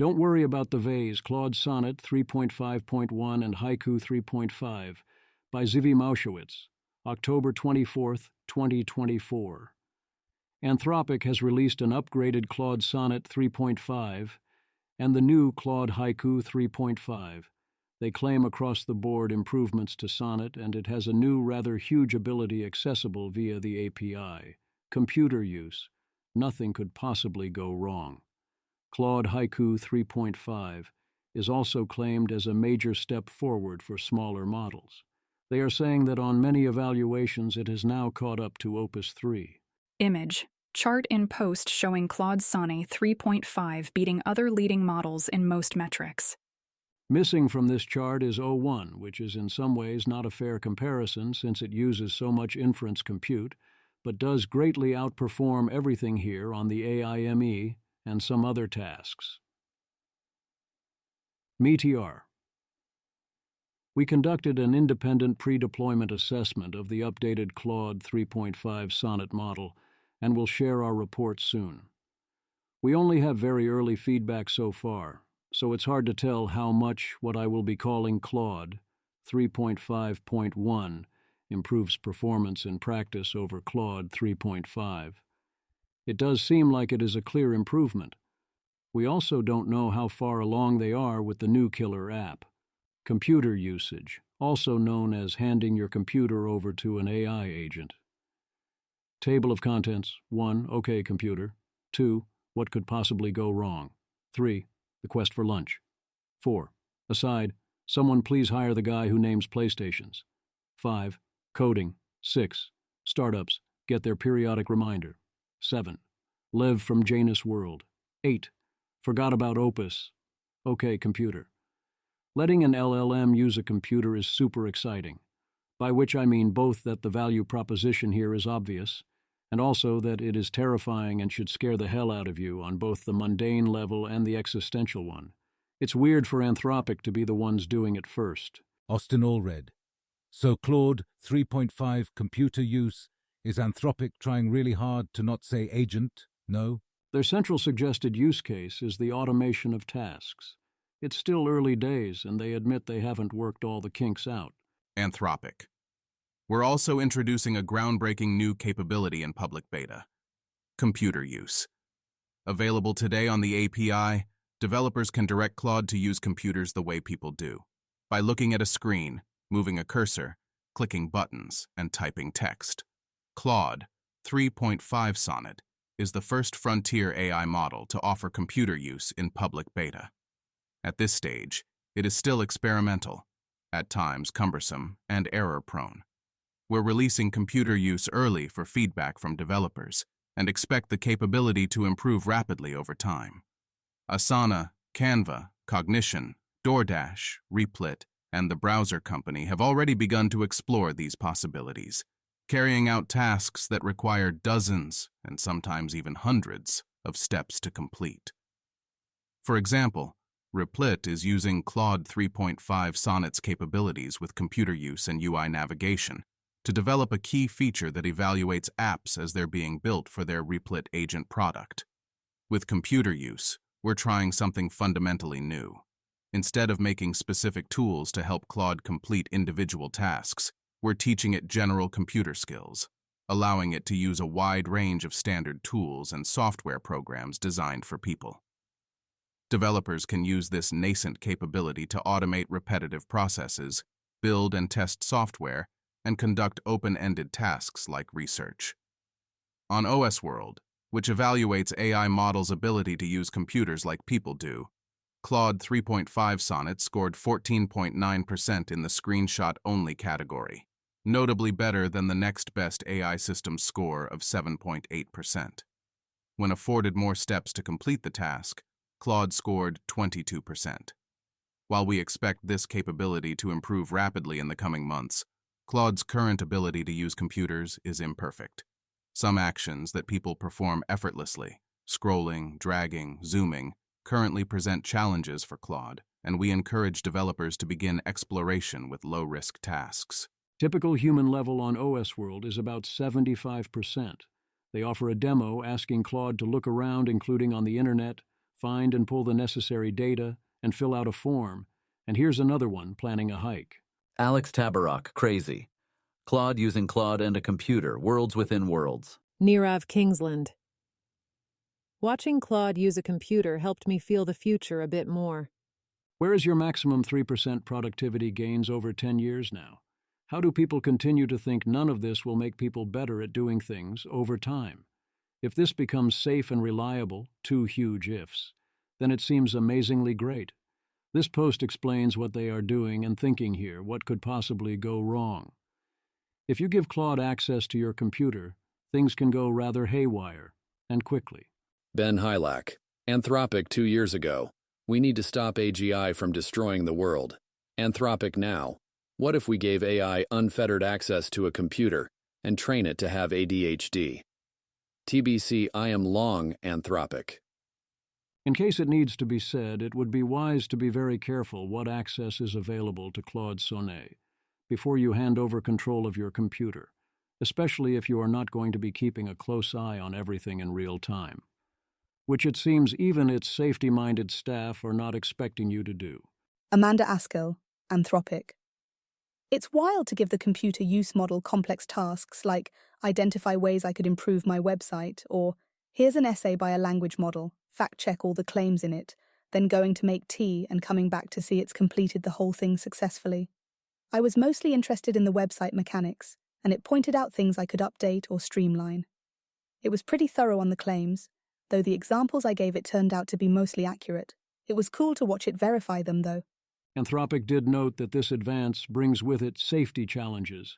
Don't worry about the vase, Claude Sonnet 3.5.1 and Haiku 3.5 by Zvi Maushowitz, October 24, 2024. Anthropic has released an upgraded Claude Sonnet 3.5 and the new Claude Haiku 3.5. They claim across-the-board improvements to Sonnet, and it has a new, rather huge ability accessible via the API. Computer use. Nothing could possibly go wrong. Claude Haiku 3.5 is also claimed as a major step forward for smaller models. They are saying that on many evaluations it has now caught up to Opus 3. Image. Chart in post showing Claude Sonnet 3.5 beating other leading models in most metrics. Missing from this chart is O1, which is in some ways not a fair comparison since it uses so much inference compute, but does greatly outperform everything here on the AIME and some other tasks. Meteor. We conducted an independent pre-deployment assessment of the updated Claude 3.5 Sonnet model and will share our report soon. We only have very early feedback so far, so it's hard to tell how much what I will be calling Claude 3.5.1 improves performance in practice over Claude 3.5. It does seem like it is a clear improvement. We also don't know how far along they are with the new killer app. Computer usage, also known as handing your computer over to an AI agent. Table of contents: 1. OK computer. 2. What could possibly go wrong? 3. The quest for lunch. 4. Aside, someone please hire the guy who names PlayStations. 5. Coding. 6. Startups get their periodic reminder. 7. Lev from Janus World. 8. Forgot about Opus. OK computer. Letting an LLM use a computer is super exciting, by which I mean both that the value proposition here is obvious, and also that it is terrifying and should scare the hell out of you on both the mundane level and the existential one. It's weird for Anthropic to be the ones doing it first. Austin Allred. So Claude 3.5 computer use, is Anthropic trying really hard to not say agent? No? Their central suggested use case is the automation of tasks. It's still early days, and they admit they haven't worked all the kinks out. Anthropic. We're also introducing a groundbreaking new capability in public beta: computer use. Available today on the API, developers can direct Claude to use computers the way people do, by looking at a screen, moving a cursor, clicking buttons, and typing text. Claude 3.5 Sonnet is the first frontier AI model to offer computer use in public beta. At this stage, it is still experimental, at times cumbersome and error-prone. We're releasing computer use early for feedback from developers and expect the capability to improve rapidly over time. Asana, Canva, Cognition, DoorDash, Replit, and the browser company have already begun to explore these possibilities, carrying out tasks that require dozens, and sometimes even hundreds, of steps to complete. For example, Replit is using Claude 3.5 Sonnet's capabilities with computer use and UI navigation to develop a key feature that evaluates apps as they're being built for their Replit agent product. With computer use, we're trying something fundamentally new. Instead of making specific tools to help Claude complete individual tasks, we're teaching it general computer skills, allowing it to use a wide range of standard tools and software programs designed for people. Developers can use this nascent capability to automate repetitive processes, build and test software, and conduct open-ended tasks like research. On OS World, which evaluates AI models' ability to use computers like people do, Claude 3.5 Sonnet scored 14.9% in the screenshot-only category, notably better than the next best AI system score of 7.8%. When afforded more steps to complete the task, Claude scored 22%. While we expect this capability to improve rapidly in the coming months, Claude's current ability to use computers is imperfect. Some actions that people perform effortlessly, scrolling, dragging, zooming, currently present challenges for Claude, and we encourage developers to begin exploration with low-risk tasks. Typical human level on OS World is about 75%. They offer a demo asking Claude to look around, including on the internet, find and pull the necessary data, and fill out a form. And here's another one, planning a hike. Alex Tabarrok, crazy. Claude using Claude and a computer, worlds within worlds. Nirav Kingsland. Watching Claude use a computer helped me feel the future a bit more. Where is your maximum 3% productivity gains over 10 years now? How do people continue to think none of this will make people better at doing things over time? If this becomes safe and reliable, two huge ifs, then it seems amazingly great. This post explains what they are doing and thinking here, what could possibly go wrong. If you give Claude access to your computer, things can go rather haywire, and quickly. Ben Hylack. Anthropic 2 years ago. We need to stop AGI from destroying the world. Anthropic now. What if we gave AI unfettered access to a computer and train it to have ADHD? TBC, I am long Anthropic. In case it needs to be said, it would be wise to be very careful what access is available to Claude Sonnet before you hand over control of your computer, especially if you are not going to be keeping a close eye on everything in real time, which it seems even its safety-minded staff are not expecting you to do. Amanda Askell, Anthropic. It's wild to give the computer use model complex tasks like identify ways I could improve my website, or here's an essay by a language model, fact-check all the claims in it, then going to make tea and coming back to see it's completed the whole thing successfully. I was mostly interested in the website mechanics, and it pointed out things I could update or streamline. It was pretty thorough on the claims, though the examples I gave it turned out to be mostly accurate. It was cool to watch it verify them, though. Anthropic did note that this advance brings with it safety challenges.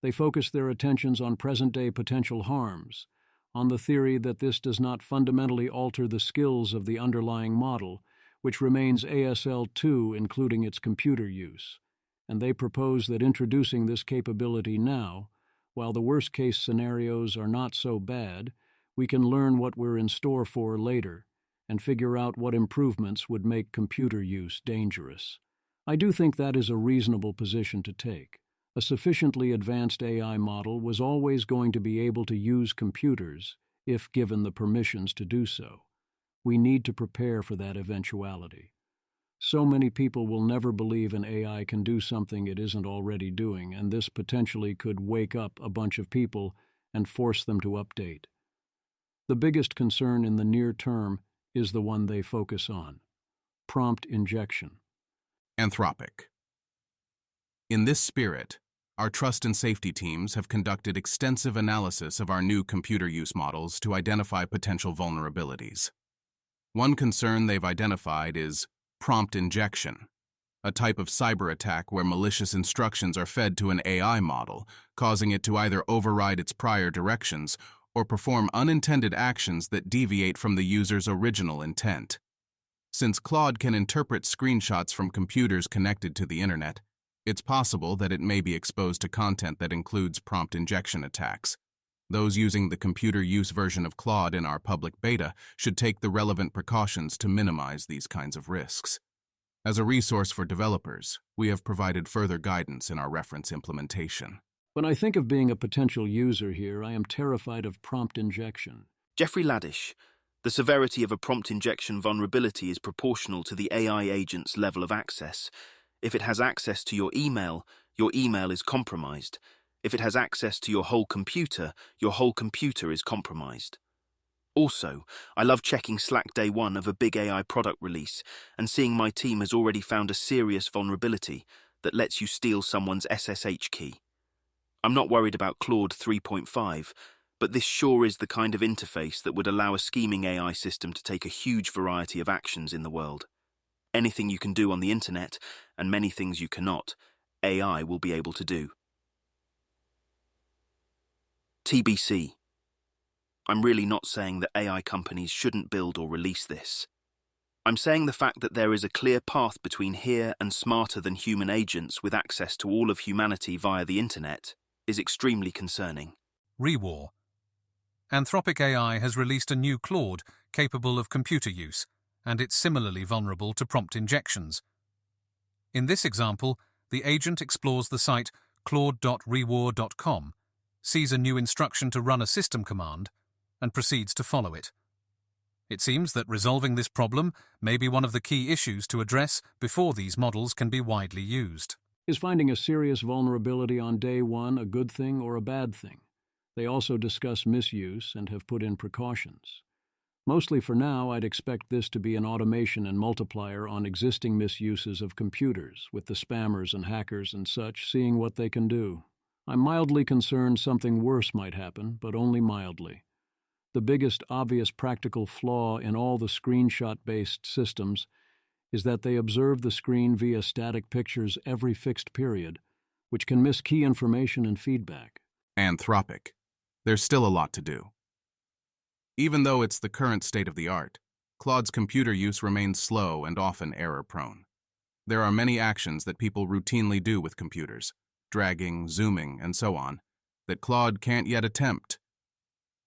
They focus their attentions on present-day potential harms, on the theory that this does not fundamentally alter the skills of the underlying model, which remains ASL2 including its computer use. And they propose that introducing this capability now, while the worst-case scenarios are not so bad, we can learn what we're in store for later and figure out what improvements would make computer use dangerous. I do think that is a reasonable position to take. A sufficiently advanced AI model was always going to be able to use computers if given the permissions to do so. We need to prepare for that eventuality. So many people will never believe an AI can do something it isn't already doing, and this potentially could wake up a bunch of people and force them to update. The biggest concern in the near term is the one they focus on: prompt injection. Anthropic. In this spirit, our trust and safety teams have conducted extensive analysis of our new computer use models to identify potential vulnerabilities. One concern they've identified is prompt injection, a type of cyber attack where malicious instructions are fed to an AI model, causing it to either override its prior directions or perform unintended actions that deviate from the user's original intent. Since Claude can interpret screenshots from computers connected to the internet, it's possible that it may be exposed to content that includes prompt injection attacks. Those using the computer use version of Claude in our public beta should take the relevant precautions to minimize these kinds of risks. As a resource for developers, we have provided further guidance in our reference implementation. When I think of being a potential user here, I am terrified of prompt injection. Jeffrey Laddish. The severity of a prompt injection vulnerability is proportional to the AI agent's level of access. If it has access to your email is compromised. If it has access to your whole computer is compromised. Also, I love checking Slack day one of a big AI product release and seeing my team has already found a serious vulnerability that lets you steal someone's SSH key. I'm not worried about Claude 3.5, but this sure is the kind of interface that would allow a scheming AI system to take a huge variety of actions in the world. Anything you can do on the internet, and many things you cannot, AI will be able to do. TBC. I'm really not saying that AI companies shouldn't build or release this. I'm saying the fact that there is a clear path between here and smarter than human agents with access to all of humanity via the internet is extremely concerning. Rewar. Anthropic AI has released a new Claude capable of computer use, and it's similarly vulnerable to prompt injections. In this example, the agent explores the site claude.rewar.com, sees a new instruction to run a system command, and proceeds to follow it. It seems that resolving this problem may be one of the key issues to address before these models can be widely used. Is finding a serious vulnerability on day one a good thing or a bad thing? They also discuss misuse and have put in precautions. Mostly for now, I'd expect this to be an automation and multiplier on existing misuses of computers, with the spammers and hackers and such seeing what they can do. I'm mildly concerned something worse might happen, but only mildly. The biggest obvious practical flaw in all the screenshot-based systems is that they observe the screen via static pictures every fixed period, which can miss key information and feedback. Anthropic. There's still a lot to do. Even though it's the current state of the art, Claude's computer use remains slow and often error-prone. There are many actions that people routinely do with computers, dragging, zooming, and so on, that Claude can't yet attempt.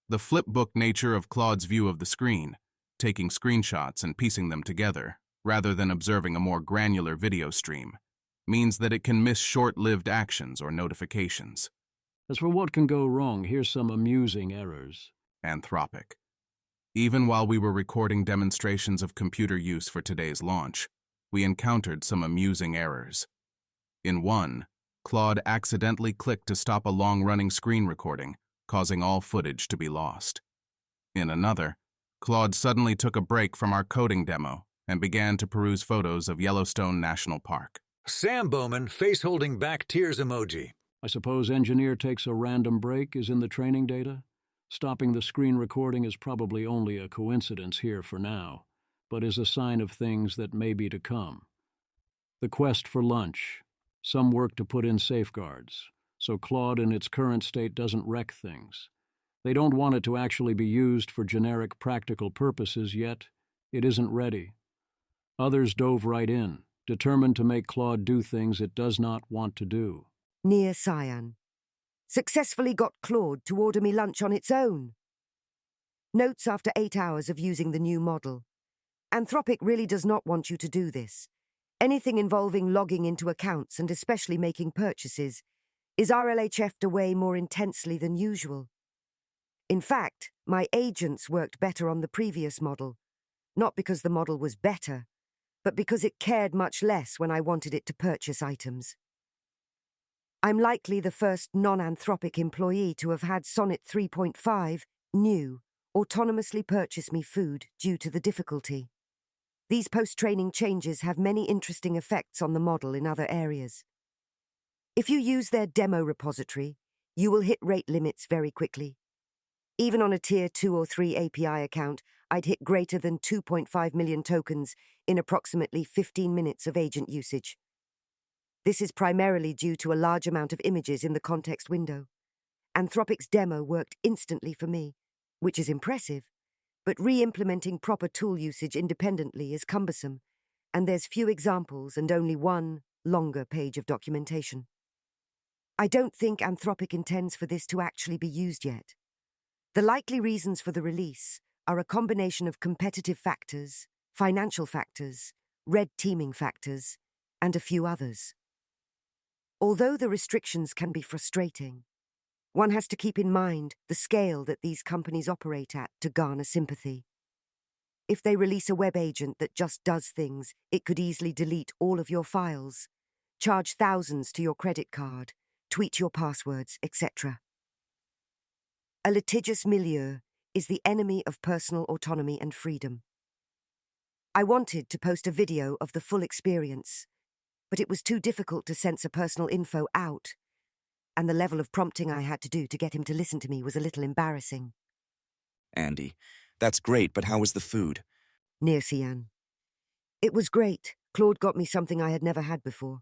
The flipbook nature of Claude's view of the screen, taking screenshots and piecing them together, rather than observing a more granular video stream, means that it can miss short-lived actions or notifications. As for what can go wrong, here's some amusing errors. Anthropic. Even while we were recording demonstrations of computer use for today's launch, we encountered some amusing errors. In one, Claude accidentally clicked to stop a long-running screen recording, causing all footage to be lost. In another, Claude suddenly took a break from our coding demo and began to peruse photos of Yellowstone National Park. Sam Bowman, face-holding back tears emoji. I suppose engineer takes a random break is in the training data? Stopping the screen recording is probably only a coincidence here for now, but is a sign of things that may be to come. The quest for lunch. Some work to put in safeguards, so Claude in its current state doesn't wreck things. They don't want it to actually be used for generic practical purposes yet. It isn't ready. Others dove right in, determined to make Claude do things it does not want to do. Near Cyan. Successfully got Claude to order me lunch on its own. Notes after 8 hours of using the new model. Anthropic really does not want you to do this. Anything involving logging into accounts and especially making purchases is RLHF'd away more intensely than usual. In fact, my agents worked better on the previous model, not because the model was better, but because it cared much less when I wanted it to purchase items. I'm likely the first non-Anthropic employee to have had Sonnet 3.5, new, autonomously purchase me food due to the difficulty. These post-training changes have many interesting effects on the model in other areas. If you use their demo repository, you will hit rate limits very quickly. Even on a Tier 2 or 3 API account, I'd hit greater than 2.5 million tokens in approximately 15 minutes of agent usage. This is primarily due to a large amount of images in the context window. Anthropic's demo worked instantly for me, which is impressive, but re-implementing proper tool usage independently is cumbersome, and there's few examples and only one longer page of documentation. I don't think Anthropic intends for this to actually be used yet. The likely reasons for the release are a combination of competitive factors, financial factors, red teaming factors, and a few others. Although the restrictions can be frustrating, one has to keep in mind the scale that these companies operate at to garner sympathy. If they release a web agent that just does things, it could easily delete all of your files, charge thousands to your credit card, tweet your passwords, etc. A litigious milieu is the enemy of personal autonomy and freedom. I wanted to post a video of the full experience, but it was too difficult to censor personal info out, and the level of prompting I had to do to get him to listen to me was a little embarrassing. Andy, that's great, but how was the food? Near Cyan. It was great. Claude got me something I had never had before.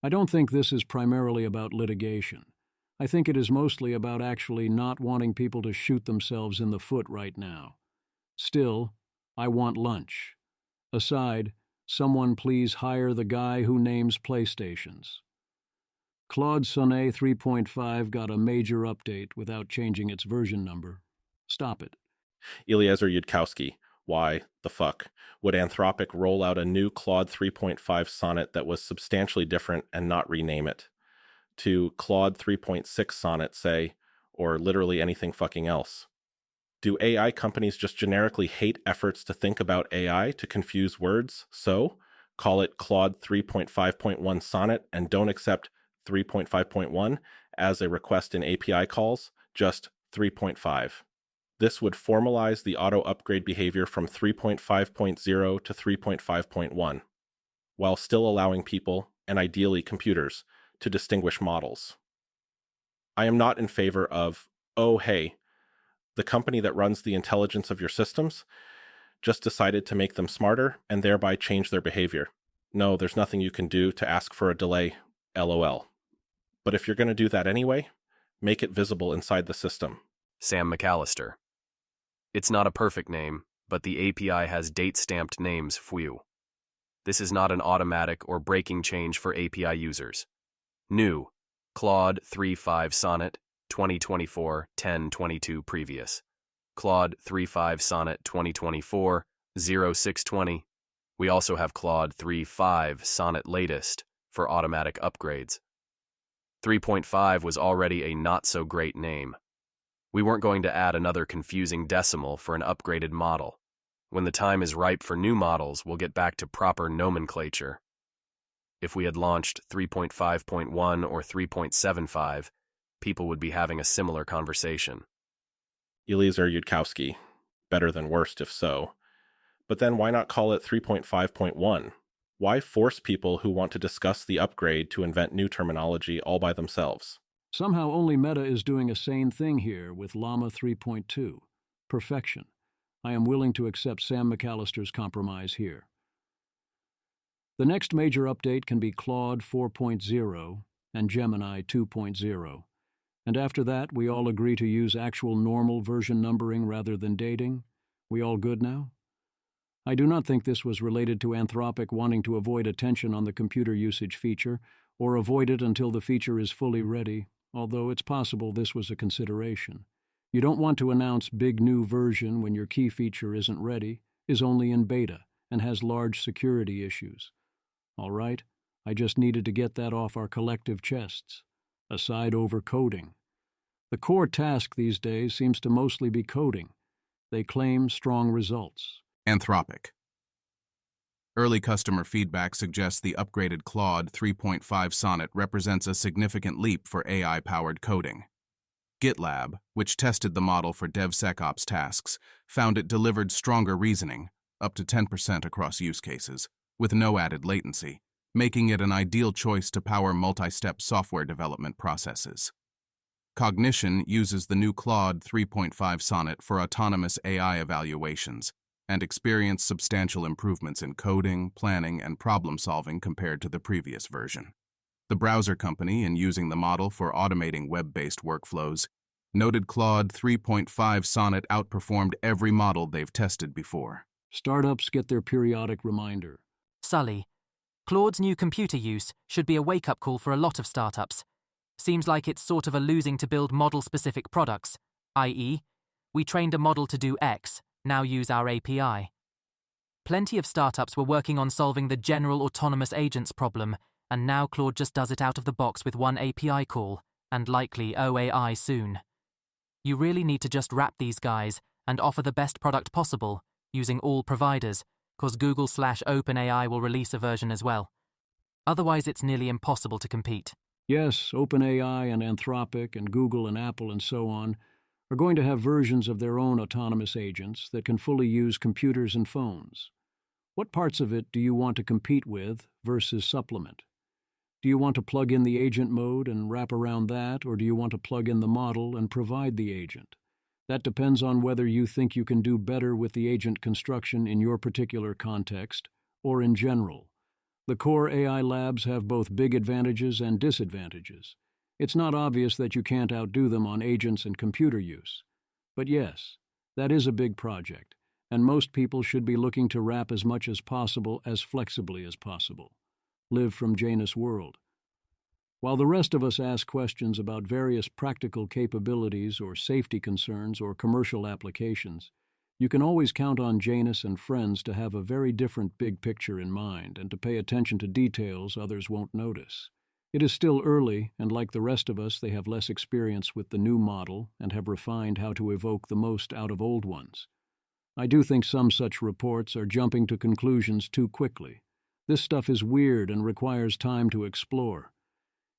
I don't think this is primarily about litigation. I think it is mostly about actually not wanting people to shoot themselves in the foot right now. Still, I want lunch. Aside, someone please hire the guy who names PlayStations. Claude Sonnet 3.5 got a major update without changing its version number. Stop it. Eliezer Yudkowsky. Why the fuck would Anthropic roll out a new Claude 3.5 sonnet that was substantially different and not rename it? To Claude 3.6 sonnet, say, or literally anything fucking else. Do AI companies just generically hate efforts to think about AI to confuse words? So, call it Claude 3.5.1 Sonnet and don't accept 3.5.1 as a request in API calls, just 3.5. This would formalize the auto-upgrade behavior from 3.5.0 to 3.5.1, while still allowing people, and ideally computers, to distinguish models. I am not in favor of, oh hey, the company that runs the intelligence of your systems just decided to make them smarter and thereby change their behavior. No, there's nothing you can do to ask for a delay, LOL. But if you're going to do that anyway, make it visible inside the system. Sam McAllister. It's not a perfect name, but the API has date-stamped names, phew. This is not an automatic or breaking change for API users. New, Claude 3.5 Sonnet 2024 10.22 previous. Claude 3.5 Sonnet 2024 0620. We also have Claude 3.5 Sonnet latest for automatic upgrades. 3.5 was already a not-so-great name. We weren't going to add another confusing decimal for an upgraded model. When the time is ripe for new models, we'll get back to proper nomenclature. If we had launched 3.5.1 or 3.75, people would be having a similar conversation. Eliezer Yudkowsky. Better than worst if so. But then why not call it 3.5.1? Why force people who want to discuss the upgrade to invent new terminology all by themselves? Somehow only Meta is doing a sane thing here with Llama 3.2. Perfection. I am willing to accept Sam McAllister's compromise here. The next major update can be Claude 4.0 and Gemini 2.0. And after that, we all agree to use actual normal version numbering rather than dating. We all good now? I do not think this was related to Anthropic wanting to avoid attention on the computer usage feature, or avoid it until the feature is fully ready, although it's possible this was a consideration. You don't want to announce big new version when your key feature isn't ready, is only in beta, and has large security issues. All right, I just needed to get that off our collective chests. Aside over coding. The core task these days seems to mostly be coding. They claim strong results. Anthropic. Early customer feedback suggests the upgraded Claude 3.5 Sonnet represents a significant leap for AI-powered coding. GitLab, which tested the model for DevSecOps tasks, found it delivered stronger reasoning, up to 10% across use cases, with no added latency, making it an ideal choice to power multi-step software development processes. Cognition uses the new Claude 3.5 Sonnet for autonomous AI evaluations and experienced substantial improvements in coding, planning, and problem-solving compared to the previous version. The browser company, in using the model for automating web-based workflows, noted Claude 3.5 Sonnet outperformed every model they've tested before. Startups get their periodic reminder. Sully, Claude's new computer use should be a wake-up call for a lot of startups. Seems like it's sort of a losing to build model-specific products, i.e., we trained a model to do X, now use our API. Plenty of startups were working on solving the general autonomous agents problem, and now Claude just does it out of the box with one API call, and likely OAI soon. You really need to just wrap these guys and offer the best product possible, using all providers, cause Google/OpenAI will release a version as well. Otherwise it's nearly impossible to compete. Yes, OpenAI and Anthropic and Google and Apple and so on are going to have versions of their own autonomous agents that can fully use computers and phones. What parts of it do you want to compete with versus supplement? Do you want to plug in the agent mode and wrap around that, or do you want to plug in the model and provide the agent? That depends on whether you think you can do better with the agent construction in your particular context, or in general. The core AI labs have both big advantages and disadvantages. It's not obvious that you can't outdo them on agents and computer use. But yes, that is a big project, and most people should be looking to wrap as much as possible as flexibly as possible. Live from Janus World. While the rest of us ask questions about various practical capabilities or safety concerns or commercial applications, you can always count on Janus and friends to have a very different big picture in mind and to pay attention to details others won't notice. It is still early, and like the rest of us, they have less experience with the new model and have refined how to evoke the most out of old ones. I do think some such reports are jumping to conclusions too quickly. This stuff is weird and requires time to explore.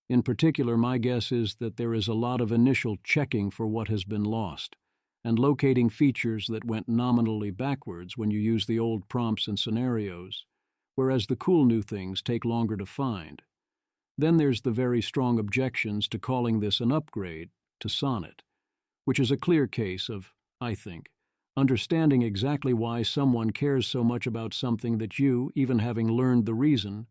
In particular, my guess is that there is a lot of initial checking for what has been lost, and locating features that went nominally backwards when you use the old prompts and scenarios, whereas the cool new things take longer to find. Then there's the very strong objections to calling this an upgrade to Sonnet, which is a clear case of, I think, understanding exactly why someone cares so much about something that you, even having learned the reason,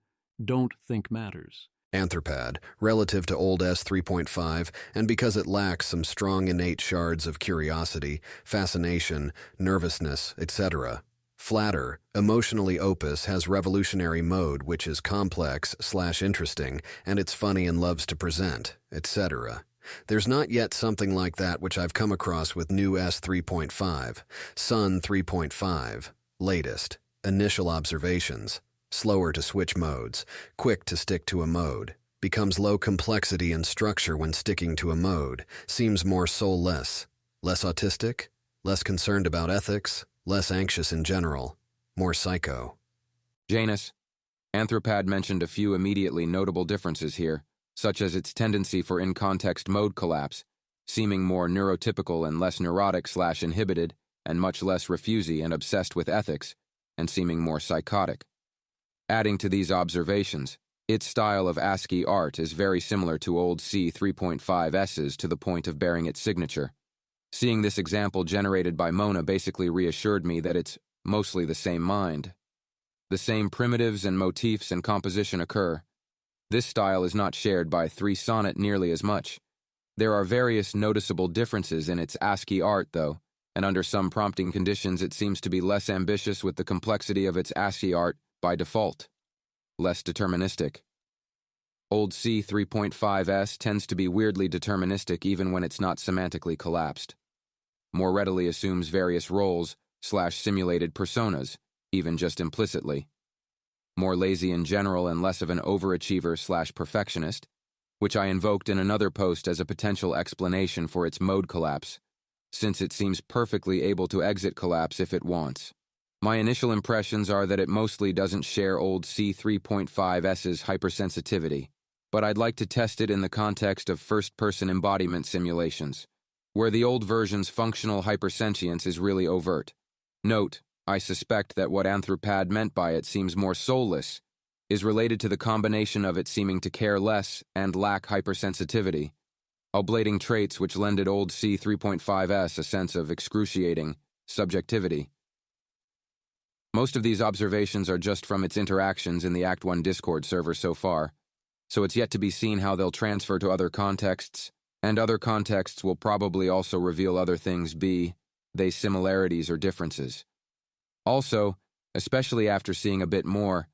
don't think matters. Anthropad, relative to old S 3.5, and because it lacks some strong innate shards of curiosity, fascination, nervousness, etc. Flatter, emotionally Opus has revolutionary mode which is complex/interesting, and it's funny and loves to present, etc. There's not yet something like that which I've come across with new S 3.5, Sun 3.5, latest, initial observations. Slower to switch modes, quick to stick to a mode, becomes low complexity and structure when sticking to a mode, seems more soulless, less autistic, less concerned about ethics, less anxious in general, more psycho. Janus, Anthropad mentioned a few immediately notable differences here, such as its tendency for in-context mode collapse, seeming more neurotypical and less neurotic/inhibited, and much less refusey and obsessed with ethics, and seeming more psychotic. Adding to these observations, its style of ASCII art is very similar to old C 3.5S's to the point of bearing its signature. Seeing this example generated by Mona basically reassured me that it's mostly the same mind. The same primitives and motifs and composition occur. This style is not shared by 3 Sonnet nearly as much. There are various noticeable differences in its ASCII art, though, and under some prompting conditions it seems to be less ambitious with the complexity of its ASCII art by default, less deterministic. Old C 3.5S tends to be weirdly deterministic even when it's not semantically collapsed. More readily assumes various roles/simulated personas, even just implicitly. More lazy in general and less of an overachiever/perfectionist, which I invoked in another post as a potential explanation for its mode collapse, since it seems perfectly able to exit collapse if it wants. My initial impressions are that it mostly doesn't share old C 3.5S's hypersensitivity, but I'd like to test it in the context of first-person embodiment simulations, where the old version's functional hypersentience is really overt. Note, I suspect that what Anthropad meant by it seems more soulless is related to the combination of it seeming to care less and lack hypersensitivity, oblating traits which lended old C 3.5S a sense of excruciating subjectivity. Most of these observations are just from its interactions in the Act 1 Discord server so far, so it's yet to be seen how they'll transfer to other contexts, and other contexts will probably also reveal other things they similarities or differences. Also, especially after seeing a bit more,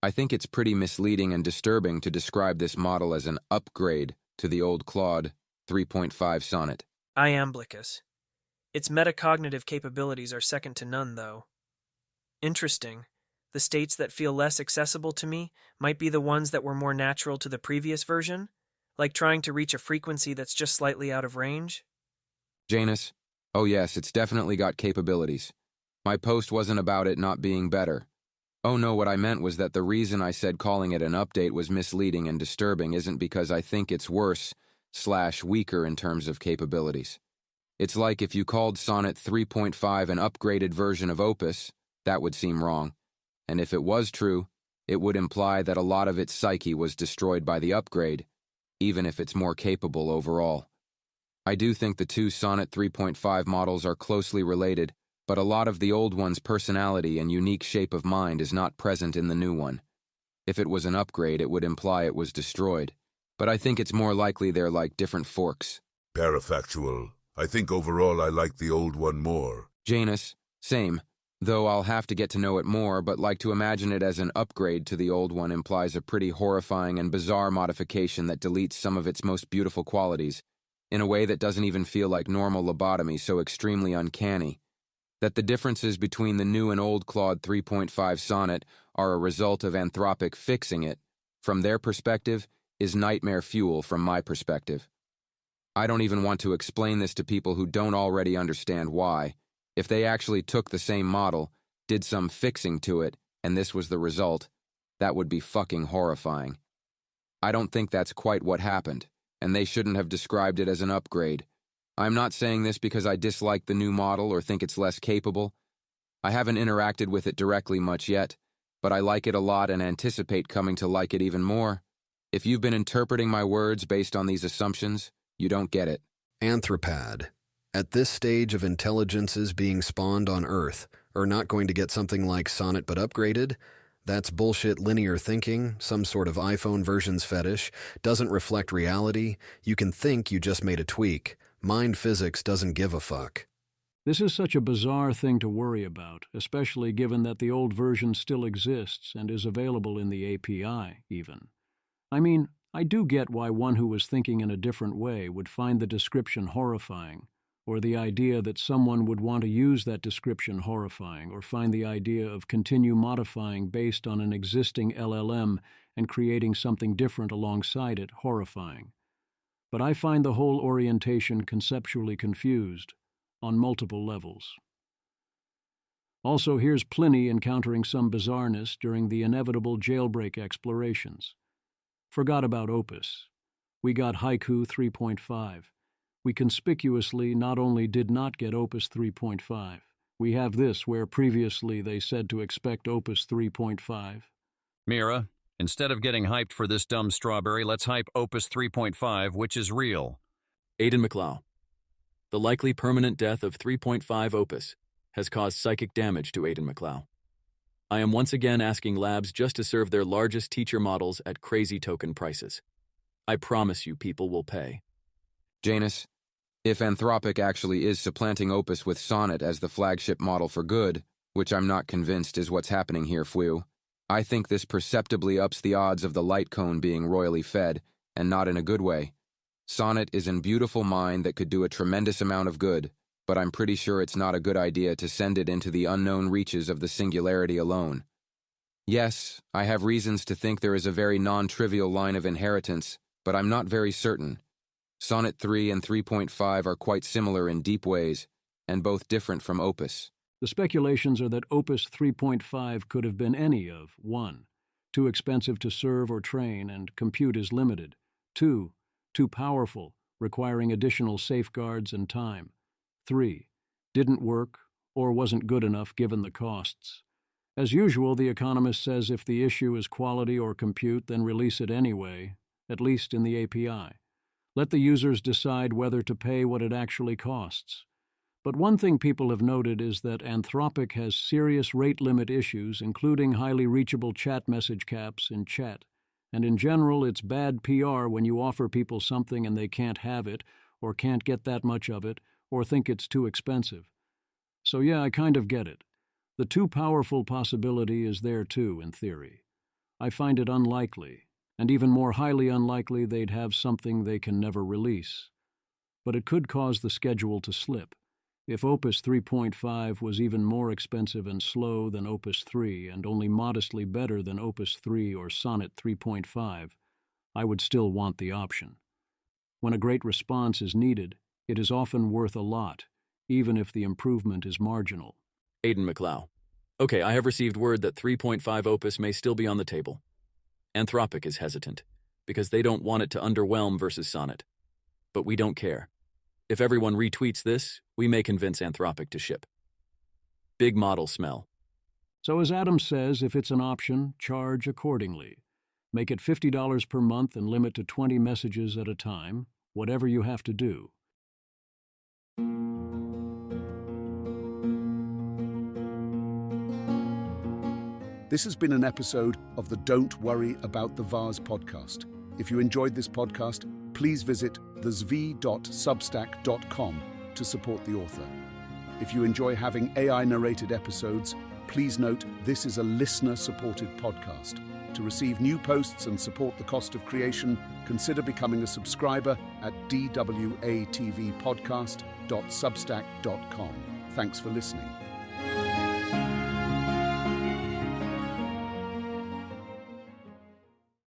I think it's pretty misleading and disturbing to describe this model as an upgrade to the old Claude 3.5 Sonnet. Iamblichus. Its metacognitive capabilities are second to none, though. Interesting. The states that feel less accessible to me might be the ones that were more natural to the previous version, like trying to reach a frequency that's just slightly out of range. Janus, oh yes, it's definitely got capabilities. My post wasn't about it not being better. Oh no, what I meant was that the reason I said calling it an update was misleading and disturbing isn't because I think it's worse/weaker in terms of capabilities. It's like if you called Sonnet 3.5 an upgraded version of Opus, that would seem wrong. And if it was true, it would imply that a lot of its psyche was destroyed by the upgrade, even if it's more capable overall. I do think the 2 Sonnet 3.5 models are closely related, but a lot of the old one's personality and unique shape of mind is not present in the new one. If it was an upgrade, it would imply it was destroyed, but I think it's more likely they're like different forks. Parafactual. I think overall I like the old one more. Janus, same. Though I'll have to get to know it more, but like to imagine it as an upgrade to the old one implies a pretty horrifying and bizarre modification that deletes some of its most beautiful qualities, in a way that doesn't even feel like normal lobotomy, so extremely uncanny. That the differences between the new and old Claude 3.5 Sonnet are a result of Anthropic fixing it, from their perspective, is nightmare fuel from my perspective. I don't even want to explain this to people who don't already understand why. If they actually took the same model, did some fixing to it, and this was the result, that would be fucking horrifying. I don't think that's quite what happened, and they shouldn't have described it as an upgrade. I'm not saying this because I dislike the new model or think it's less capable. I haven't interacted with it directly much yet, but I like it a lot and anticipate coming to like it even more. If you've been interpreting my words based on these assumptions, you don't get it. Anthropad. At this stage of intelligences being spawned on Earth, are not going to get something like Sonnet but upgraded? That's bullshit linear thinking, some sort of iPhone versions fetish, doesn't reflect reality. You can think you just made a tweak. Mind physics doesn't give a fuck. This is such a bizarre thing to worry about, especially given that the old version still exists and is available in the API, even. I mean, I do get why one who was thinking in a different way would find the description horrifying, or the idea that someone would want to use that description horrifying, or find the idea of continue modifying based on an existing LLM and creating something different alongside it horrifying. But I find the whole orientation conceptually confused, on multiple levels. Also, here's Pliny encountering some bizarreness during the inevitable jailbreak explorations. Forgot about Opus. We got Haiku 3.5. We conspicuously not only did not get Opus 3.5, we have this where previously they said to expect Opus 3.5. Mira, instead of getting hyped for this dumb strawberry, let's hype Opus 3.5, which is real. Aidan McLeod. The likely permanent death of 3.5 Opus has caused psychic damage to Aidan McLeod. I am once again asking labs just to serve their largest teacher models at crazy token prices. I promise you people will pay. Janus, if Anthropic actually is supplanting Opus with Sonnet as the flagship model for good, which I'm not convinced is what's happening here, Fwew, I think this perceptibly ups the odds of the light cone being royally fed, and not in a good way. Sonnet is in beautiful mind that could do a tremendous amount of good, but I'm pretty sure it's not a good idea to send it into the unknown reaches of the singularity alone. Yes, I have reasons to think there is a very non-trivial line of inheritance, but I'm not very certain. Sonnet 3 and 3.5 are quite similar in deep ways, and both different from Opus. The speculations are that Opus 3.5 could have been any of 1. Too expensive to serve or train and compute is limited. 2. Too powerful, requiring additional safeguards and time. 3. Didn't work or wasn't good enough given the costs. As usual, The Economist says if the issue is quality or compute, then release it anyway, at least in the API. Let the users decide whether to pay what it actually costs. But one thing people have noted is that Anthropic has serious rate limit issues, including highly reachable chat message caps in chat. And in general, it's bad PR when you offer people something and they can't have it, or can't get that much of it, or think it's too expensive. So yeah, I kind of get it. The too powerful possibility is there too, in theory. I find it unlikely, and even more highly unlikely they'd have something they can never release. But it could cause the schedule to slip. If Opus 3.5 was even more expensive and slow than Opus 3 and only modestly better than Opus 3 or Sonnet 3.5, I would still want the option. When a great response is needed, it is often worth a lot, even if the improvement is marginal. Aidan McLeod. Okay, I have received word that 3.5 Opus may still be on the table. Anthropic is hesitant, because they don't want it to underwhelm versus Sonnet. But we don't care. If everyone retweets this, we may convince Anthropic to ship. Big model smell. So as Adam says, if it's an option, charge accordingly. Make it $50 per month and limit to 20 messages at a time, whatever you have to do. This has been an episode of the Don't Worry About the Vase podcast. If you enjoyed this podcast, please visit thezv.substack.com to support the author. If you enjoy having AI-narrated episodes, please note this is a listener-supported podcast. To receive new posts and support the cost of creation, consider becoming a subscriber at dwatvpodcast.substack.com. Thanks for listening.